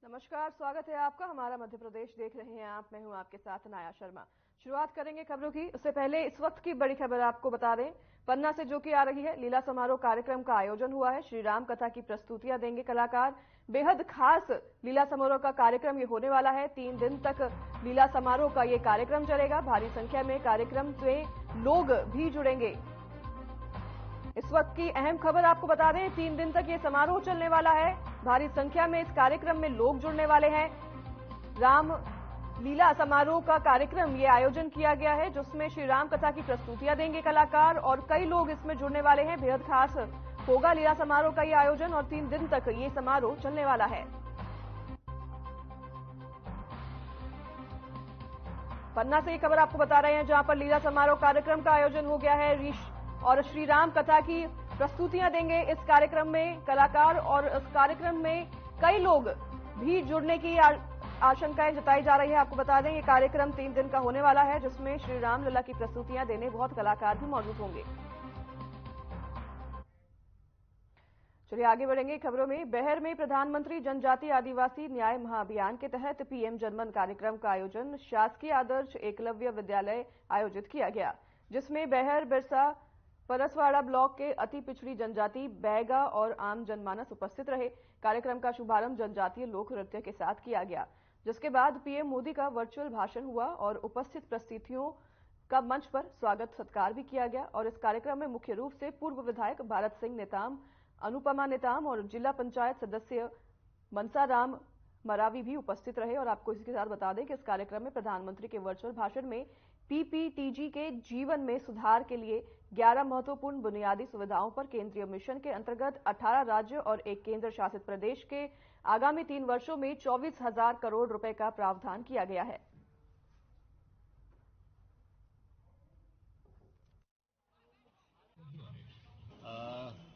नमस्कार, स्वागत है आपका। हमारा मध्य प्रदेश देख रहे हैं आप। मैं हूं आपके साथ नाया शर्मा। शुरुआत करेंगे खबरों की। उससे पहले इस वक्त की बड़ी खबर आपको बता दें, पन्ना से जो कि आ रही है। लीला समारोह कार्यक्रम का आयोजन हुआ है। श्री राम कथा की प्रस्तुतियां देंगे कलाकार। बेहद खास लीला समारोह का कार्यक्रम ये होने वाला है। 3 दिन तक लीला समारोह का ये कार्यक्रम चलेगा। भारी संख्या में कार्यक्रम में लोग भी जुड़ेंगे। इस वक्त की अहम खबर आपको बता दें, 3 दिन तक ये समारोह चलने वाला है। भारी संख्या में इस कार्यक्रम में लोग जुड़ने वाले हैं। राम लीला समारोह का कार्यक्रम ये आयोजन किया गया है, जिसमें श्री राम कथा की प्रस्तुतियां देंगे कलाकार और कई लोग इसमें जुड़ने वाले हैं। बेहद खास होगा लीला समारोह का ये आयोजन और 3 दिन तक ये समारोह चलने वाला है। पन्ना से ये खबर आपको बता रहे हैं, जहां पर लीला समारोह कार्यक्रम का आयोजन हो गया है और श्री राम कथा की प्रस्तुतियां देंगे इस कार्यक्रम में कलाकार और इस कार्यक्रम में कई लोग भी जुड़ने की आशंकाएं जताई जा रही है। आपको बता दें, ये कार्यक्रम 3 दिन का होने वाला है, जिसमें श्री राम लला की प्रस्तुतियां देने बहुत कलाकार भी मौजूद होंगे। चलिए आगे बढ़ेंगे खबरों में। बेहर में प्रधानमंत्री जनजातीय आदिवासी न्याय महाअभियान के तहत पीएम जनमन कार्यक्रम का आयोजन शासकीय आदर्श एकलव्य विद्यालय आयोजित किया गया, जिसमें बेहर बिरसा परसवाड़ा ब्लॉक के अति पिछड़ी जनजाति बैगा और आम जनमानस उपस्थित रहे। कार्यक्रम का शुभारंभ जनजातीय लोक नृत्य के साथ किया गया, जिसके बाद पीएम मोदी का वर्चुअल भाषण हुआ और उपस्थित प्रस्तुतियों का मंच पर स्वागत सत्कार भी किया गया। और इस कार्यक्रम में मुख्य रूप से पूर्व विधायक भारत सिंह नेताम, अनुपमा नेताम और जिला पंचायत सदस्य मनसाराम मरावी भी उपस्थित रहे। और आपको इसके साथ बता दें कि इस कार्यक्रम में प्रधानमंत्री के वर्चुअल भाषण में पीपीटीजी के जीवन में सुधार के लिए 11 महत्वपूर्ण बुनियादी सुविधाओं पर केंद्रीय मिशन के अंतर्गत 18 राज्य और एक केंद्र शासित प्रदेश के आगामी 3 वर्षों में 24,000 करोड़ रुपए का प्रावधान किया गया है।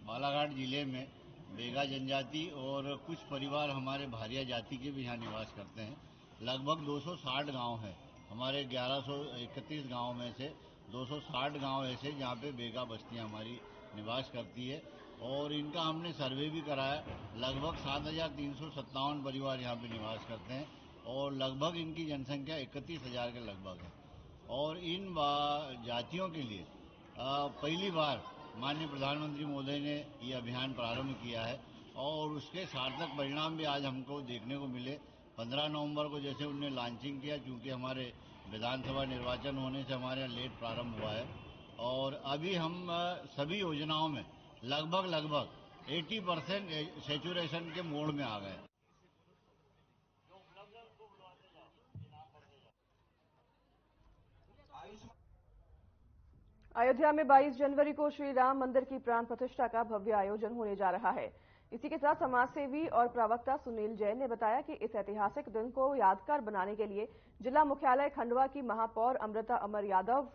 बालाघाट जिले में बेगा जनजाति और कुछ परिवार हमारे भारिया जाति के भी यहाँ निवास करते हैं। लगभग 260 गांव हैं। हमारे 1131 गांव में से 260 गांव ऐसे जहाँ पे बेगा बस्तियाँ हमारी निवास करती है और इनका हमने सर्वे भी कराया। लगभग 7,357 परिवार यहाँ पे निवास करते हैं और लगभग इनकी जनसंख्या 31,000 के लगभग है। और इन जातियों के लिए पहली बार माननीय प्रधानमंत्री महोदय ने ये अभियान प्रारंभ किया है और उसके सार्थक परिणाम भी आज हमको देखने को मिले। 15 नवंबर को जैसे उन्होंने लॉन्चिंग किया, चूँकि हमारे विधानसभा निर्वाचन होने से हमारे यहाँ लेट प्रारंभ हुआ है और अभी हम सभी योजनाओं में लगभग 80% सैचुरेशन के मोड में आ गए। अयोध्या में 22 जनवरी को श्री राम मंदिर की प्राण प्रतिष्ठा का भव्य आयोजन होने जा रहा है। इसी के साथ समाजसेवी और प्रवक्ता सुनील जैन ने बताया कि इस ऐतिहासिक दिन को यादगार बनाने के लिए जिला मुख्यालय खंडवा की महापौर अमृता अमर यादव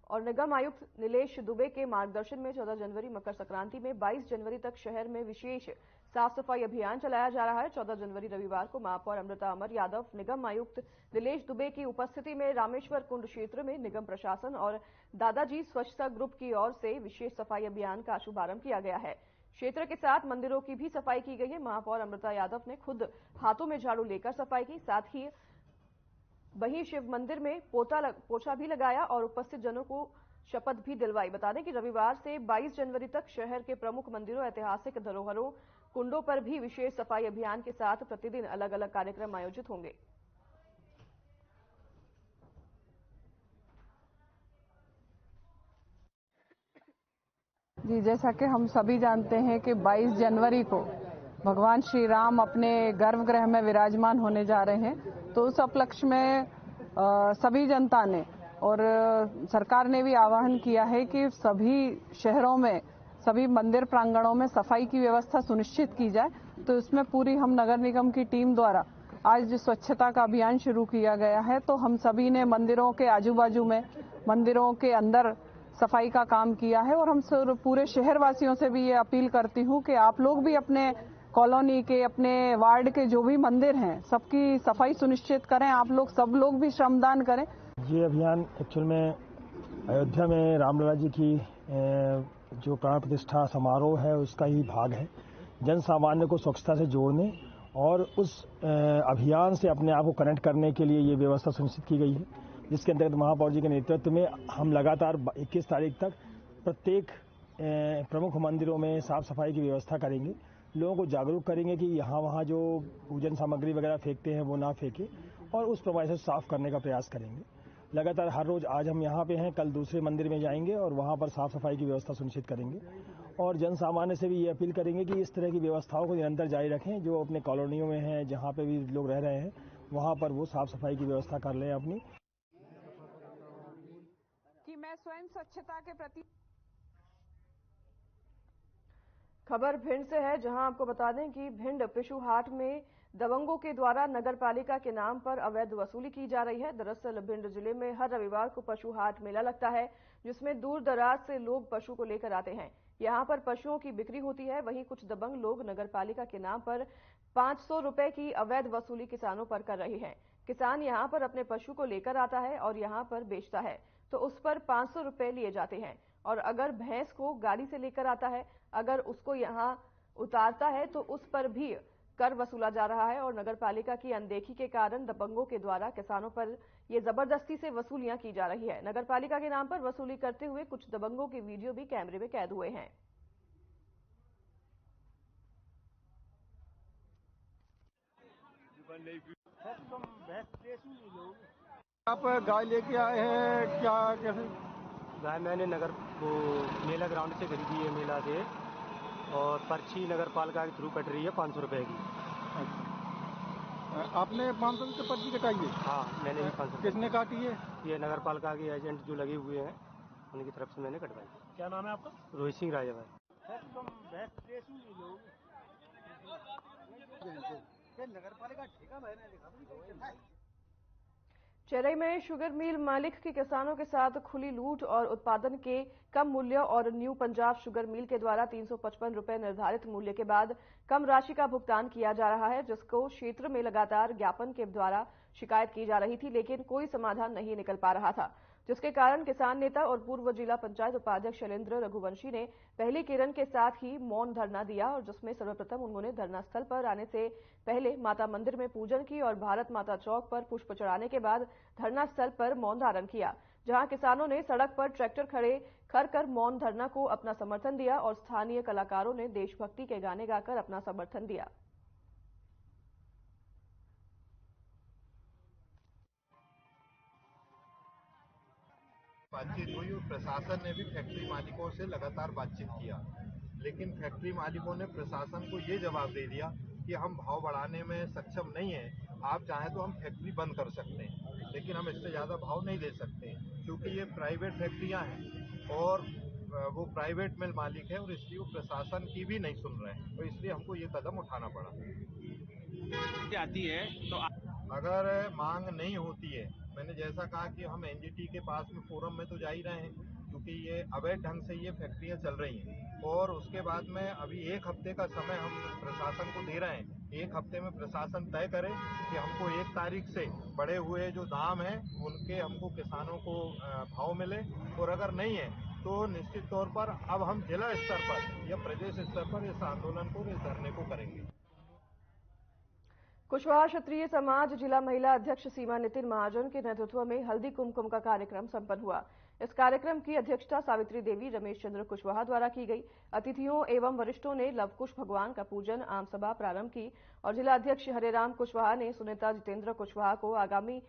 और निगम आयुक्त नीलेश दुबे के मार्गदर्शन में 14 जनवरी मकर संक्रांति में 22 जनवरी तक शहर में विशेष साफ सफाई अभियान चलाया जा रहा है। 14 जनवरी रविवार को महापौर अमृता अमर यादव, निगम आयुक्त नीलेश दुबे की उपस्थिति में रामेश्वर कुंड क्षेत्र में निगम प्रशासन और दादाजी स्वच्छता ग्रुप की ओर से विशेष सफाई अभियान का शुभारंभ किया गया है। क्षेत्र के साथ मंदिरों की भी सफाई की गई है। महापौर अमृता यादव ने खुद हाथों में झाड़ू लेकर सफाई की, साथ ही वहीं शिव मंदिर में पोछा भी लगाया और उपस्थित जनों को शपथ भी दिलवाई। बता दें कि रविवार से 22 जनवरी तक शहर के प्रमुख मंदिरों, ऐतिहासिक धरोहरों, कुंडों पर भी विशेष सफाई अभियान के साथ प्रतिदिन अलग अलग कार्यक्रम आयोजित होंगे। जी, जैसा कि हम सभी जानते हैं कि 22 जनवरी को भगवान श्री राम अपने गर्भगृह में विराजमान होने जा रहे हैं, तो उस उपलक्ष्य में सभी जनता ने और सरकार ने भी आह्वान किया है कि सभी शहरों में, सभी मंदिर प्रांगणों में सफाई की व्यवस्था सुनिश्चित की जाए। तो इसमें पूरी हम नगर निगम की टीम द्वारा आज स्वच्छता का अभियान शुरू किया गया है। तो हम सभी ने मंदिरों के आजू बाजू में, मंदिरों के अंदर सफाई का काम किया है और हम पूरे शहरवासियों से भी ये अपील करती हूँ कि आप लोग भी अपने कॉलोनी के, अपने वार्ड के जो भी मंदिर हैं, सबकी सफाई सुनिश्चित करें। आप लोग सब लोग भी श्रमदान करें। ये अभियान एक्चुअल में अयोध्या में रामलला जी की जो प्राण प्रतिष्ठा समारोह है उसका ही भाग है। जन सामान्य को स्वच्छता से जोड़ने और उस अभियान से अपने आप को कनेक्ट करने के लिए ये व्यवस्था सुनिश्चित की गई है, जिसके अंतर्गत महापौर जी के नेतृत्व में हम लगातार 21 तारीख तक प्रत्येक प्रमुख मंदिरों में साफ सफाई की व्यवस्था करेंगे। लोगों को जागरूक करेंगे कि यहाँ वहाँ जो पूजन सामग्री वगैरह फेंकते हैं वो ना फेंके और उस प्रमाण से साफ करने का प्रयास करेंगे। लगातार हर रोज आज हम यहाँ पे हैं, कल दूसरे मंदिर में जाएंगे और वहाँ पर साफ सफाई की व्यवस्था सुनिश्चित करेंगे और जन सामान्य से भी ये अपील करेंगे कि इस तरह की व्यवस्थाओं को निरंतर जारी रखें। जो अपने कॉलोनियों में हैं, जहाँ पे भी लोग रह रहे हैं, वहाँ पर वो साफ सफाई की व्यवस्था कर लें अपनी। कि मैं स्वयं स्वच्छता के प्रति। खबर भिंड से है, जहां आपको बता दें कि भिंड पिशु हाट में दबंगों के द्वारा नगर पालिका के नाम पर अवैध वसूली की जा रही है। दरअसल भिंड जिले में हर रविवार को पशु हाट मेला लगता है, जिसमें दूर दराज से लोग पशु को लेकर आते हैं। यहां पर पशुओं की बिक्री होती है। वहीं कुछ दबंग लोग नगर पालिका के नाम पर 500 रुपए की अवैध वसूली किसानों पर कर रहे हैं। किसान यहां पर अपने पशु को लेकर आता है और यहां पर बेचता है तो उस पर 500 रुपए लिए जाते हैं, और अगर भैंस को गाड़ी से लेकर आता है, अगर उसको यहाँ उतारता है तो उस पर भी कर वसूला जा रहा है। और नगर पालिका की अनदेखी के कारण दबंगों के द्वारा किसानों पर ये जबरदस्ती से वसूलियां की जा रही है। नगर पालिका के नाम पर वसूली करते हुए कुछ दबंगों के वीडियो भी कैमरे में कैद हुए हैं। आप गाय लेके आए हैं क्या, कैसे? गाय मैंने नगर वो मेला ग्राउंड से खरीदी है, मेला से, और पर्ची नगर पालिका के थ्रू कट रही है 500 रुपए की। आपने 500 की पर्ची कटाई है? हाँ, मैंने भी 500। किसने काटी है? ये नगर पालिका के एजेंट जो लगे हुए हैं उनकी तरफ से मैंने कटवाई। क्या नाम है आपका? रोहित सिंह राजा भाई। नगर पालिका ठेका मैंने चेन्नई में शुगर मिल मालिक की किसानों के साथ खुली लूट और उत्पादन के कम मूल्य और न्यू पंजाब शुगर मिल के द्वारा 355 रुपए निर्धारित मूल्य के बाद कम राशि का भुगतान किया जा रहा है, जिसको क्षेत्र में लगातार ज्ञापन के द्वारा शिकायत की जा रही थी, लेकिन कोई समाधान नहीं निकल पा रहा था, जिसके कारण किसान नेता और पूर्व जिला पंचायत उपाध्यक्ष शैलेंद्र रघुवंशी ने पहली किरण के साथ ही मौन धरना दिया, और जिसमें सर्वप्रथम उन्होंने धरना स्थल पर आने से पहले माता मंदिर में पूजन की और भारत माता चौक पर पुष्प चढ़ाने के बाद धरना स्थल पर मौन धारण किया, जहां किसानों ने सड़क पर ट्रैक्टर खड़े कर मौन धरना को अपना समर्थन दिया और स्थानीय कलाकारों ने देशभक्ति के गाने गाकर अपना समर्थन दिया। बातचीत हुई और प्रशासन ने भी फैक्ट्री मालिकों से लगातार बातचीत किया, लेकिन फैक्ट्री मालिकों ने प्रशासन को ये जवाब दे दिया कि हम भाव बढ़ाने में सक्षम नहीं हैं, आप चाहें तो हम फैक्ट्री बंद कर सकते हैं, लेकिन हम इससे ज़्यादा भाव नहीं दे सकते, क्योंकि ये प्राइवेट फैक्ट्रियां हैं और वो प्राइवेट मिल मालिक है और इसलिए वो प्रशासन की भी नहीं सुन रहे हैं, तो इसलिए हमको ये कदम उठाना पड़ा। आती है तो अगर मांग नहीं होती है, मैंने जैसा कहा कि हम एनजीटी के पास में फोरम में तो जा ही रहे हैं, क्योंकि ये अवैध ढंग से ये फैक्ट्रियां चल रही हैं, और उसके बाद में अभी 1 हफ्ते का समय हम प्रशासन को दे रहे हैं। 1 हफ्ते में प्रशासन तय करे कि हमको 1 तारीख से बढ़े हुए जो दाम है उनके हमको किसानों को भाव मिले, और अगर नहीं है तो निश्चित तौर पर अब हम जिला स्तर पर या प्रदेश स्तर पर इस आंदोलन को, इस धरने को करेंगे। कुशवाहा क्षत्रिय समाज जिला महिला अध्यक्ष सीमा नितिन महाजन के नेतृत्व में हल्दी कुमकुम का कार्यक्रम संपन्न हुआ। इस कार्यक्रम की अध्यक्षता सावित्री देवी रमेश चंद्र कुशवाहा द्वारा की गई। अतिथियों एवं वरिष्ठों ने लवकुश भगवान का पूजन, आम सभा प्रारंभ की और जिला अध्यक्ष हरेराम कुशवाहा ने सुनीता जितेंद्र कुशवाहा को आगामी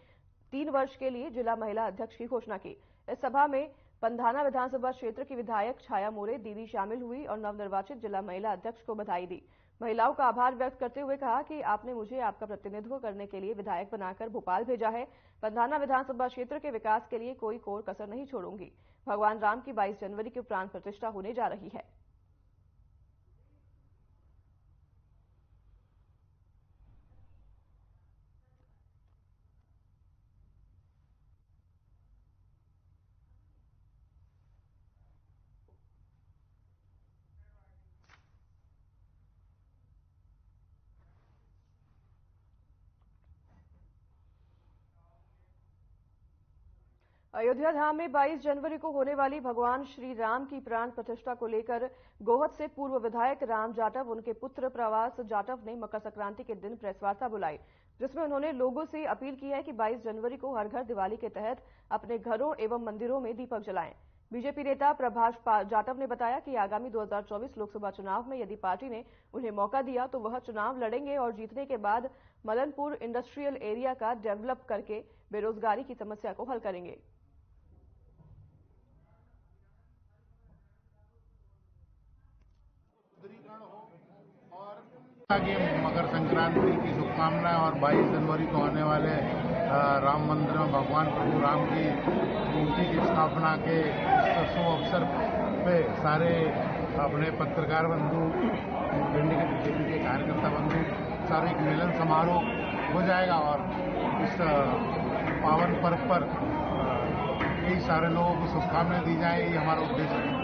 3 वर्ष के लिए जिला महिला अध्यक्ष की घोषणा की। इस सभा में पंधाना विधानसभा क्षेत्र की विधायक छाया मोरे दीदी शामिल हुई और नवनिर्वाचित जिला महिला अध्यक्ष को बधाई दी। महिलाओं का आभार व्यक्त करते हुए कहा कि आपने मुझे आपका प्रतिनिधित्व करने के लिए विधायक बनाकर भोपाल भेजा है। पंधाना विधानसभा क्षेत्र के विकास के लिए कोई कोर कसर नहीं छोड़ूंगी। भगवान राम की 22 जनवरी को प्राण प्रतिष्ठा होने जा रही है। अयोध्या धाम में 22 जनवरी को होने वाली भगवान श्री राम की प्राण प्रतिष्ठा को लेकर गोहद से पूर्व विधायक राम जाटव उनके पुत्र प्रवास जाटव ने मकर संक्रांति के दिन प्रेस वार्ता बुलाई, जिसमें उन्होंने लोगों से अपील की है कि 22 जनवरी को हर घर दिवाली के तहत अपने घरों एवं मंदिरों में दीपक जलाएं। बीजेपी नेता प्रभाष जाटव ने बताया कि आगामी 2024 लोकसभा चुनाव में यदि पार्टी ने उन्हें मौका दिया तो वह चुनाव लड़ेंगे और जीतने के बाद मदनपुर इंडस्ट्रियल एरिया का डेवलप करके बेरोजगारी की समस्या को हल करेंगे। मकर संक्रांति की शुभकामनाएं और 22 जनवरी को होने वाले राम मंदिर में भगवान प्रभु राम की मूर्ति की स्थापना के शुभ अवसर पे सारे अपने पत्रकार बंधु, भिंडी के बीजेपी के कार्यकर्ता बंधु, सारे एक मिलन समारोह हो जाएगा और इस पावन पर्व पर कई सारे लोगों को शुभकामनाएं दी जाए, ये हमारा उद्देश्य है।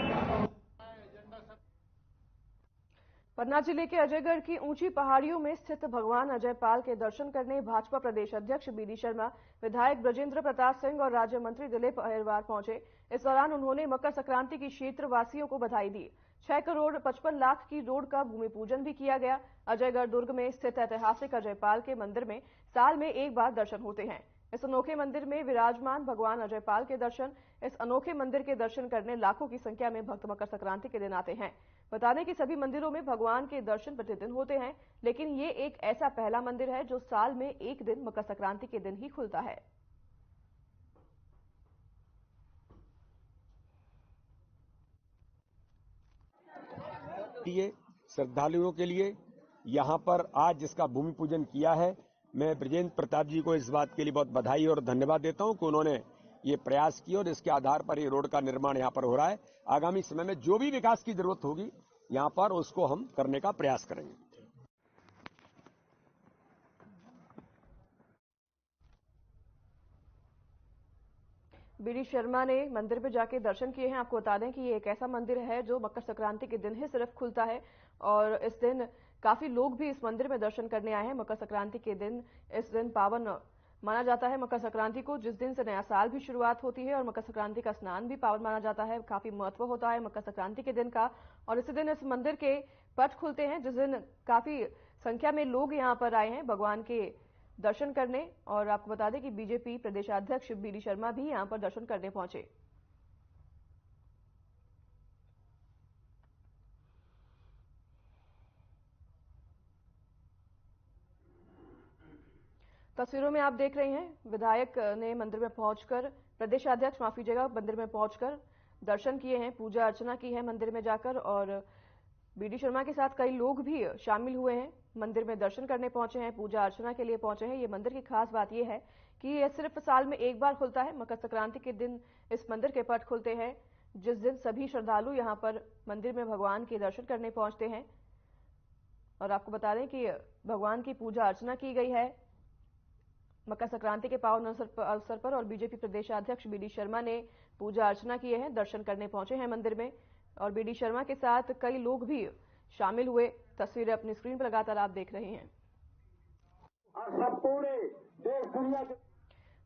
पन्ना जिले के अजयगढ़ की ऊंची पहाड़ियों में स्थित भगवान अजयपाल के दर्शन करने भाजपा प्रदेश अध्यक्ष बीडी शर्मा, विधायक ब्रजेंद्र प्रताप सिंह और राज्य मंत्री दिलीप अहिरवार पहुंचे। इस दौरान उन्होंने मकर संक्रांति की क्षेत्रवासियों को बधाई दी। 6 करोड़ 55 लाख की रोड का भूमि पूजन भी किया गया। अजयगढ़ दुर्ग में स्थित ऐतिहासिक अजयपाल के मंदिर में साल में एक बार दर्शन होते हैं। इस अनोखे मंदिर में विराजमान भगवान अजयपाल के दर्शन इस अनोखे मंदिर के दर्शन करने लाखों की संख्या में भक्त मकर संक्रांति के दिन आते हैं। बता दें कि सभी मंदिरों में भगवान के दर्शन प्रतिदिन होते हैं, लेकिन ये एक ऐसा पहला मंदिर है जो साल में एक दिन मकर संक्रांति के दिन ही खुलता है। श्रद्धालुओं के लिए यहाँ पर आज जिसका भूमि पूजन किया है, मैं ब्रजेंद्र प्रताप जी को इस बात के लिए बहुत बधाई और धन्यवाद देता हूं कि उन्होंने ये प्रयास किया और इसके आधार पर ये रोड का निर्माण यहाँ पर हो रहा है। आगामी समय में जो भी विकास की जरूरत होगी यहाँ पर उसको हम करने का प्रयास करेंगे। बीडी शर्मा ने मंदिर में जाके दर्शन किए हैं। आपको बता दें कि ये एक ऐसा मंदिर है जो मकर संक्रांति के दिन ही सिर्फ खुलता है और इस दिन काफी लोग भी इस मंदिर में दर्शन करने आए हैं। मकर संक्रांति के दिन इस दिन पावन माना जाता है मकर संक्रांति को, जिस दिन से नया साल भी शुरुआत होती है और मकर संक्रांति का स्नान भी पावन माना जाता है। काफी महत्व होता है मकर संक्रांति के दिन का और इसी दिन इस मंदिर के पट खुलते हैं, जिस दिन काफी संख्या में लोग यहाँ पर आए हैं भगवान के दर्शन करने। और आपको बता दें कि बीजेपी प्रदेशाध्यक्ष बीडी शर्मा भी यहाँ पर दर्शन करने पहुंचे। तस्वीरों में आप देख रहे हैं विधायक ने मंदिर में पहुंचकर, प्रदेशाध्यक्ष माफी जगह मंदिर में पहुंचकर दर्शन किए हैं, पूजा अर्चना की है मंदिर में जाकर और बीडी शर्मा के साथ कई लोग भी शामिल हुए हैं, मंदिर में दर्शन करने पहुंचे हैं, पूजा अर्चना के लिए पहुंचे हैं। ये मंदिर की खास बात यह है कि यह सिर्फ साल में एक बार खुलता है। मकर संक्रांति के दिन इस मंदिर के पट खुलते हैं, जिस दिन सभी श्रद्धालु यहाँ पर मंदिर में भगवान के दर्शन करने पहुंचते हैं। और आपको बता दें कि भगवान की पूजा अर्चना की गई है मकर संक्रांति के पावन अवसर पर और बीजेपी प्रदेशाध्यक्ष बीडी शर्मा ने पूजा अर्चना किए हैं, दर्शन करने पहुंचे हैं मंदिर में और बीडी शर्मा के साथ कई लोग भी शामिल हुए। तस्वीरें अपनी स्क्रीन पर लगातार आप देख रहे हैं।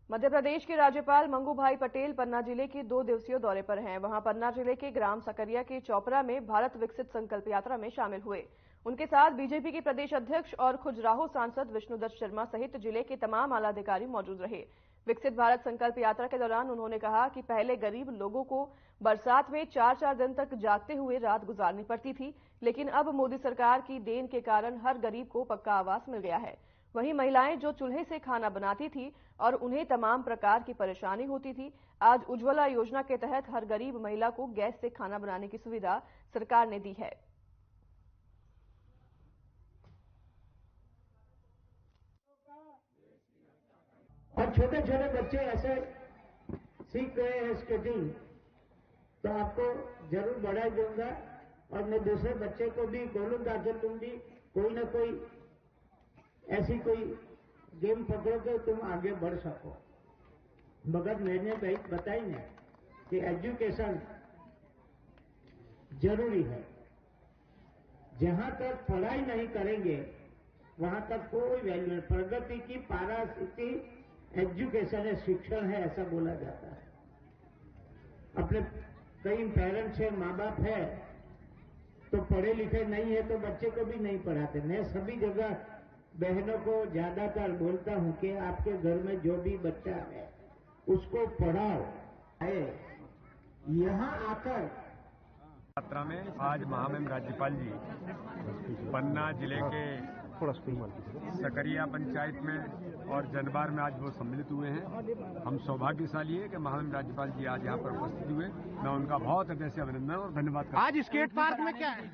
मध्य प्रदेश के राज्यपाल मंगू भाई पटेल पन्ना जिले के 2 दिवसीय दौरे पर हैं। वहां पन्ना जिले के ग्राम सकरिया के चौपरा में भारत विकसित संकल्प यात्रा में शामिल हुए। उनके साथ बीजेपी के प्रदेश अध्यक्ष और खजुराहो सांसद विष्णुदत्त शर्मा सहित जिले के तमाम आला अधिकारी मौजूद रहे। विकसित भारत संकल्प यात्रा के दौरान उन्होंने कहा कि पहले गरीब लोगों को बरसात में 4-4 दिन तक जागते हुए रात गुजारनी पड़ती थी, लेकिन अब मोदी सरकार की देन के कारण हर गरीब को पक्का आवास मिल गया है। वहीं महिलाएं जो चूल्हे से खाना बनाती थी और उन्हें तमाम प्रकार की परेशानी होती थी, आज उज्ज्वला योजना के तहत हर गरीब महिला को गैस से खाना बनाने की सुविधा सरकार ने दी है। और छोटे छोटे बच्चे ऐसे सीख रहे हैं स्केटिंग, तो आपको जरूर बढ़ाई दूंगा और मैं दूसरे बच्चे को भी बोलूंगा कि तुम भी कोई ना कोई ऐसी कोई गेम पकड़ो कि तुम आगे बढ़ सको। मगर मैंने बताई ना कि एजुकेशन जरूरी है। जहां तक पढ़ाई नहीं करेंगे वहां तक कोई वैल्यू नहीं। प्रगति की पारा स्थिति एजुकेशन है, शिक्षण है, ऐसा बोला जाता है। अपने कई पेरेंट्स है, माँ बाप है, तो पढ़े लिखे नहीं है तो बच्चे को भी नहीं पढ़ाते। मैं सभी जगह बहनों को ज्यादातर बोलता हूं कि आपके घर में जो भी बच्चा है उसको पढ़ाओ। यहाँ आकर यात्रा में आज महामहिम राज्यपाल जी पन्ना जिले के सकरिया पंचायत में और जनवार में आज वो सम्मिलित हुए हैं। हम सौभाग्यशाली है कि महामहिम राज्यपाल जी आज यहाँ पर उपस्थित हुए। मैं उनका बहुत हृदय से अभिनंदन और धन्यवाद करता हूं। आज स्केट पार्क में क्या है?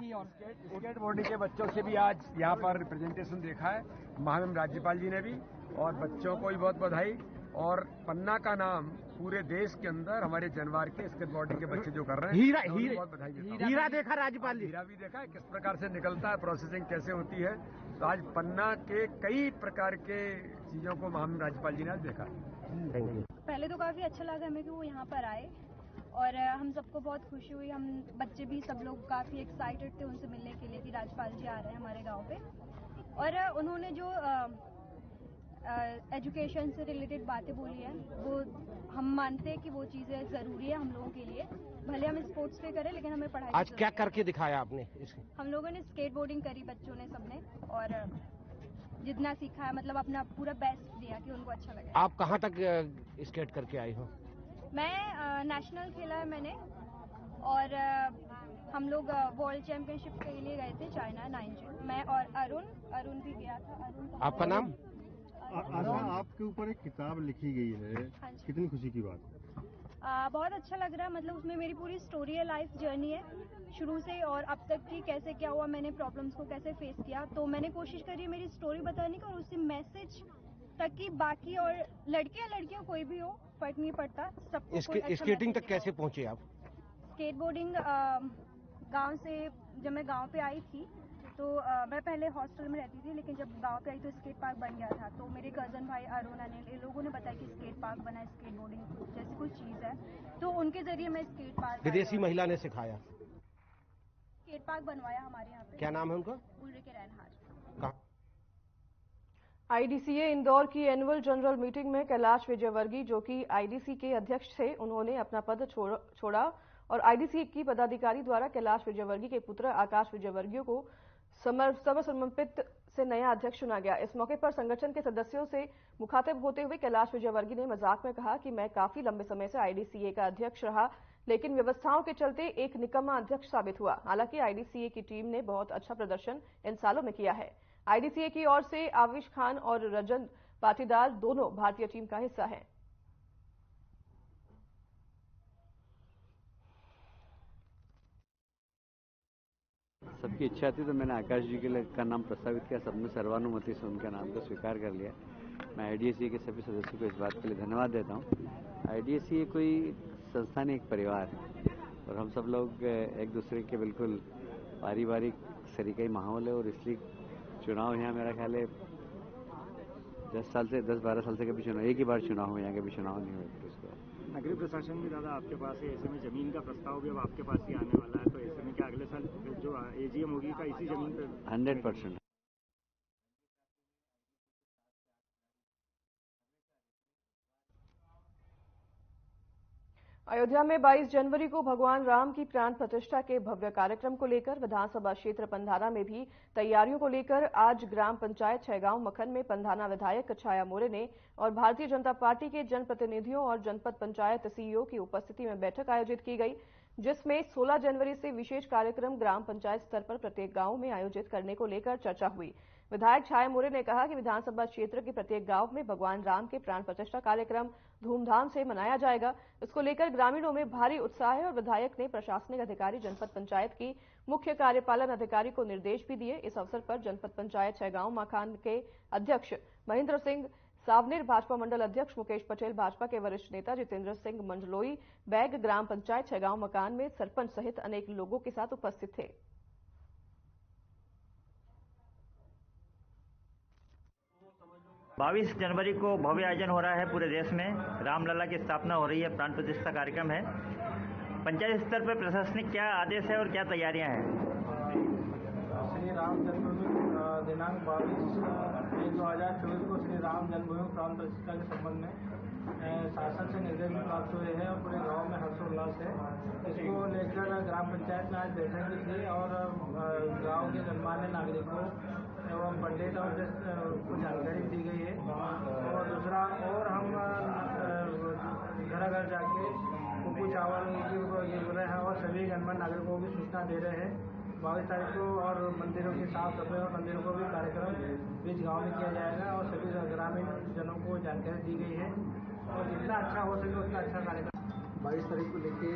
स्केट बोर्डिंग के बच्चों से भी आज यहाँ पर रिप्रेजेंटेशन देखा है महामहिम राज्यपाल जी ने भी, और बच्चों को भी बहुत बधाई। और पन्ना का नाम पूरे देश के अंदर हमारे जनवार के स्केट बोर्डिंग के बच्चे जो कर रहे हैं बहुत बधाई देता हूं। हीरा देखा राज्यपाल जी? हीरा भी देखा है, किस प्रकार से निकलता है, प्रोसेसिंग कैसे होती है। तो आज पन्ना के कई प्रकार के चीजों को महामहिम राज्यपाल जी ने आज देखा। पहले तो काफी अच्छा लगा हमें कि वो यहाँ पर आए और हम सबको बहुत खुशी हुई। हम बच्चे भी सब लोग काफी एक्साइटेड थे उनसे मिलने के लिए कि राज्यपाल जी आ रहे हैं हमारे गांव पे। और उन्होंने जो एजुकेशन से रिलेटेड बातें बोली है वो हम मानते हैं कि वो चीजें जरूरी है हम लोगों के लिए। भले हम स्पोर्ट्स पे करें लेकिन हमें पढ़ाई। आज क्या करके दिखाया आपने? हम लोगों ने स्केट बोर्डिंग करी बच्चों ने सबने, और जितना सीखा है मतलब अपना पूरा बेस्ट दिया कि उनको अच्छा लगे। आप कहाँ तक स्केट करके आई हो? मैं नेशनल खेला है मैंने, और हम लोग वर्ल्ड चैंपियनशिप के लिए गए थे चाइना 9 मैं और अरुण भी गया था। आपका नाम? आशा, आपके ऊपर एक किताब लिखी गई है, कितनी खुशी की बात है? बहुत अच्छा लग रहा है। मतलब उसमें मेरी पूरी स्टोरी है, लाइफ जर्नी है शुरू से और अब तक की, कैसे क्या हुआ, मैंने प्रॉब्लम्स को कैसे फेस किया। तो मैंने कोशिश करी है मेरी स्टोरी बताने की और उसी मैसेज तक की बाकी, और लड़के या लड़कियां कोई भी हो फर्क नहीं पड़ता, सबको स्केटिंग तक कैसे पहुंचे आप? स्केट बोर्डिंग गाँव से, जब मैं गाँव पे आई थी तो मैं पहले हॉस्टल में रहती थी, लेकिन जब गांव पे आई तो स्केट पार्क बन गया था। तो मेरे कजन भाई अरुण, अनिल, ये लोगों ने बताया कि स्केट पार्क बना है, स्केट बोर्डिंग जैसी कुछ चीज़ है, तो उनके जरिए मैं स्केट पार्क। विदेशी महिला ने सिखाया? स्केट पार्क बनवाया हमारे यहाँ पे। क्या नाम है उनका? उल्रिके रैनहार्ट। आईडीसीए इंदौर की एनुअल जनरल मीटिंग में कैलाश विजयवर्गीय, जो कि आईडीसी के अध्यक्ष थे, उन्होंने अपना पद छोड़ा और आईडीसी की पदाधिकारी द्वारा कैलाश विजयवर्गीय के पुत्र आकाश विजयवर्गीय को सर्वसम्मत से नया अध्यक्ष चुना गया। इस मौके पर संगठन के सदस्यों से मुखातिब होते हुए कैलाश विजयवर्गीय ने मजाक में कहा कि मैं काफी लंबे समय से आईडीसीए का अध्यक्ष रहा, लेकिन व्यवस्थाओं के चलते एक निकम्मा अध्यक्ष साबित हुआ। हालांकि आईडीसीए की टीम ने बहुत अच्छा प्रदर्शन इन सालों में किया है। आईडीसीए की ओर से आविश खान और रजत पाटीदार दोनों भारतीय टीम का हिस्सा हैं। सबकी इच्छा थी तो मैंने आकाश जी के लिए का नाम प्रस्तावित किया, सबने सर्वानुमति से उनके नाम को स्वीकार कर लिया। मैं आईडीएससी के सभी सदस्यों को इस बात के लिए धन्यवाद देता हूँ। आईडीएससी कोई संस्था नहीं, एक परिवार है और हम सब लोग एक दूसरे के बिल्कुल पारिवारिक सरीकाई माहौल है, और इसलिए चुनाव यहाँ मेरा ख्याल है 10-12 साल से कभी चुनाव, एक ही बार चुनाव हुआ, यहाँ कभी चुनाव नहीं हुए। नगरीय प्रशासन भी दादा आपके पास है, ऐसे में जमीन का प्रस्ताव भी अब आपके पास ही आने वाला है, तो ऐसे में क्या अगले साल जो एजीएम होगी का इसी जमीन पे? 100%। अयोध्या में 22 जनवरी को भगवान राम की प्राण प्रतिष्ठा के भव्य कार्यक्रम को लेकर विधानसभा क्षेत्र पंधाना में भी तैयारियों को लेकर आज ग्राम पंचायत छैगांव मखन में पंधाना विधायक छाया मोरे ने और भारतीय जनता पार्टी के जनप्रतिनिधियों और जनपद पंचायत सीईओ की उपस्थिति में बैठक आयोजित की गई, जिसमें 16 जनवरी से विशेष कार्यक्रम ग्राम पंचायत स्तर पर प्रत्येक गांव में आयोजित करने को लेकर चर्चा हुई। विधायक छाया मोरे ने कहा कि विधानसभा क्षेत्र के प्रत्येक गांव में भगवान राम के प्राण प्रतिष्ठा कार्यक्रम धूमधाम से मनाया जाएगा। इसको लेकर ग्रामीणों में भारी उत्साह है और विधायक ने प्रशासनिक अधिकारी जनपद पंचायत की मुख्य कार्यपालन अधिकारी को निर्देश भी दिए। इस अवसर पर जनपद पंचायत छैगांव मखान के अध्यक्ष महेंद्र सिंह सावनेर, भाजपा मंडल अध्यक्ष मुकेश पटेल, भाजपा के वरिष्ठ नेता जितेंद्र सिंह मंडलोई बैग, ग्राम पंचायत छैगांव मकान में सरपंच सहित अनेक लोगों के साथ उपस्थित थे। 22 जनवरी को भव्य आयोजन हो रहा है पूरे देश में। रामलला की स्थापना हो रही है, प्राण प्रतिष्ठा कार्यक्रम है। पंचायत स्तर पर प्रशासनिक क्या आदेश है और क्या तैयारियां हैं? श्री राम जन्मभूमि दिनांक 22 2024 को श्री राम जन्मभूमि प्राण प्रतिष्ठा के संबंध में शासन से निर्देश भी प्राप्त हुए हैं और पूरे गांव में हर्षोल्लास है। इसको लेकर ग्राम पंचायत में आज बैठक भी थी और गांव के गणमान्य नागरिकों एवं पंडित और को जानकारी दी गई है। और दूसरा, और हम घर घर जाके कुकू चावल की ये बोल रहे हैं और सभी गणमान्य नागरिकों को भी सूचना दे रहे हैं 22 तारीख को। और मंदिरों की साफ सफाई और मंदिरों को भी कार्यक्रम बीच गांव में किया जाएगा और सभी ग्रामीण जनों को जानकारी दी गई है और जितना अच्छा हो सके उतना अच्छा कार्यक्रम 22 तारीख को लेके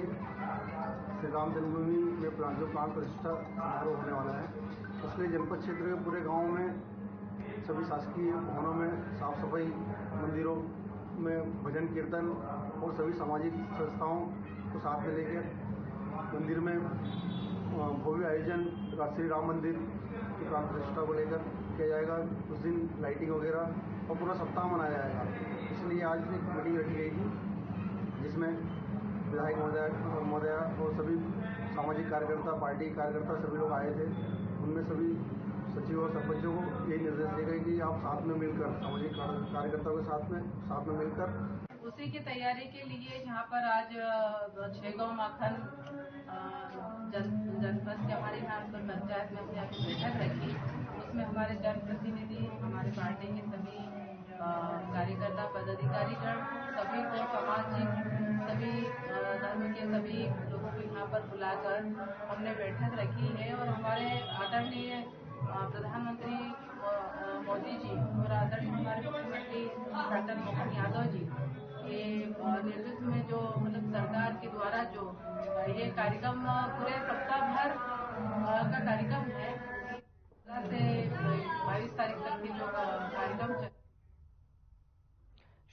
श्री राम जन्मभूमि में जो प्राण प्रतिष्ठा समारोह होने वाला है, उसके लिए जनपद क्षेत्र के पूरे गाँव में सभी शासकीय भवनों में साफ सफाई, मंदिरों में भजन कीर्तन और सभी सामाजिक संस्थाओं को साथ में लेकर मंदिर में भव्य आयोजन श्री राम मंदिर की प्राण प्रतिष्ठा को लेकर किया जाएगा। उस दिन लाइटिंग वगैरह और पूरा सप्ताह मनाया जाएगा। इसलिए आज एक मीटिंग रखी गई थी जिसमें विधायक महोदया और सभी सामाजिक कार्यकर्ता, पार्टी कार्यकर्ता सभी लोग आए थे। उनमें सभी सचिव और सरपंचों को यही निर्देश दिए गए कि आप साथ में मिलकर सामाजिक कार्यकर्ताओं के साथ में मिलकर उसी की तैयारी के लिए यहाँ पर आज 6 गाँव माखन जनपद के हमारे यहाँ पर पंचायत में हमने अभी बैठक रखी। उसमें हमारे जनप्रतिनिधि, हमारे पार्टी के सभी कार्यकर्ता, पदाधिकारीगण, सभी को सामाजिक सभी धर्म के सभी लोगों को यहाँ पर बुलाकर हमने बैठक रखी है। और हमारे आदरणीय प्रधानमंत्री मोदी जी और आदरणीय हमारे मुख्यमंत्री डॉक्टर मोहन यादव जी के नेतृत्व में जो सरकार के द्वारा जो ये कार्यक्रम पूरे सप्ताह भर का कार्यक्रम है से 22 तारीख तक के जो कार्यक्रम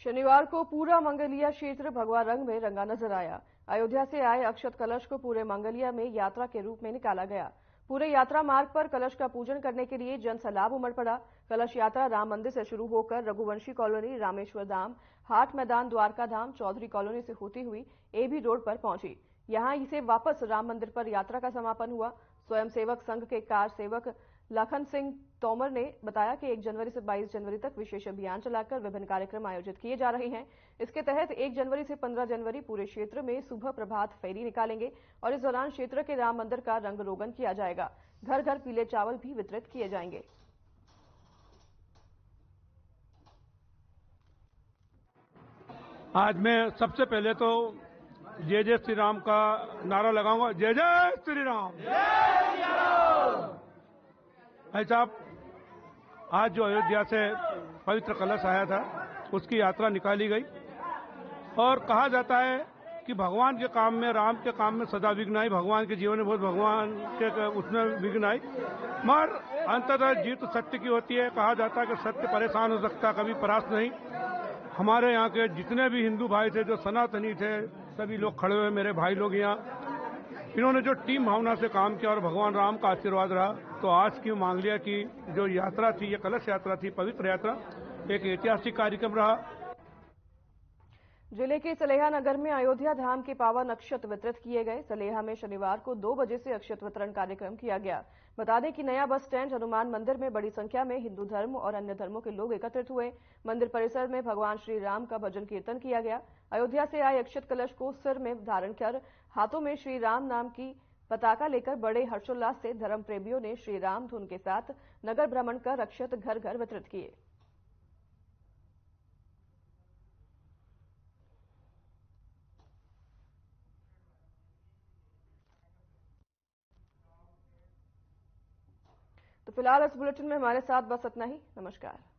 शनिवार को पूरा मंगलिया क्षेत्र भगवा रंग में रंगा नजर आया। अयोध्या से आए अक्षत कलश को पूरे मंगलिया में यात्रा के रूप में निकाला गया। पूरे यात्रा मार्ग पर कलश का पूजन करने के लिए जन सैलाब उमड़ पड़ा। कलश यात्रा राम मंदिर से शुरू होकर रघुवंशी कॉलोनी, रामेश्वर धाम, हाट मैदान, द्वारका धाम, चौधरी कॉलोनी से होती हुई एबी रोड पर पहुंची। यहां इसे वापस राम मंदिर पर यात्रा का समापन हुआ। स्वयंसेवक संघ के कार सेवक लखन सिंह तोमर ने बताया कि 1 जनवरी से 22 जनवरी तक विशेष अभियान चलाकर विभिन्न कार्यक्रम आयोजित किए जा रहे हैं। इसके तहत 1 जनवरी से 15 जनवरी पूरे क्षेत्र में सुबह प्रभात फेरी निकालेंगे और इस दौरान क्षेत्र के राम मंदिर का रंग रोगन किया जाएगा। घर घर पीले चावल भी वितरित किए जाएंगे। आज मैं सबसे पहले तो जय जय श्री राम का नारा लगाऊंगा। जय जय श्री राम। भाई साहब, आज जो अयोध्या से पवित्र कलश आया था उसकी यात्रा निकाली गई और कहा जाता है कि भगवान के काम में, राम के काम में सदा विघ्न आई। भगवान के जीवन में बहुत भगवान के उसमें विघ्न आई, मगर अंततः जीत सत्य की होती है। कहा जाता है कि सत्य परेशान हो सकता, कभी परास्त नहीं। हमारे यहाँ के जितने भी हिंदू भाई थे, जो सनातनी थे, सभी लोग खड़े हुए मेरे भाई लोग यहाँ, इन्होंने जो टीम भावना से काम किया और भगवान राम का आशीर्वाद रहा। तो आज की मंगलिया की जो यात्रा थी, ये कलश यात्रा थी, पवित्र यात्रा, एक ऐतिहासिक कार्यक्रम रहा। जिले के सलेहा नगर में अयोध्या धाम के पावन अक्षत वितरित किए गए। सलेहा में शनिवार को 2 बजे से अक्षत वितरण कार्यक्रम किया गया। बता दें कि नया बस स्टैंड हनुमान मंदिर में बड़ी संख्या में हिंदू धर्म और अन्य धर्मों के लोग एकत्रित हुए। मंदिर परिसर में भगवान श्री राम का भजन कीर्तन किया गया। अयोध्या से आए अक्षत कलश को सिर में धारण कर हाथों में श्री राम नाम की पताका लेकर बड़े हर्षोल्लास से धर्म प्रेमियों ने श्री राम धुन के साथ नगर भ्रमण कर अक्षत घर घर वितरित किए। तो फिलहाल इस बुलेटिन में हमारे साथ बस इतना ही। नमस्कार।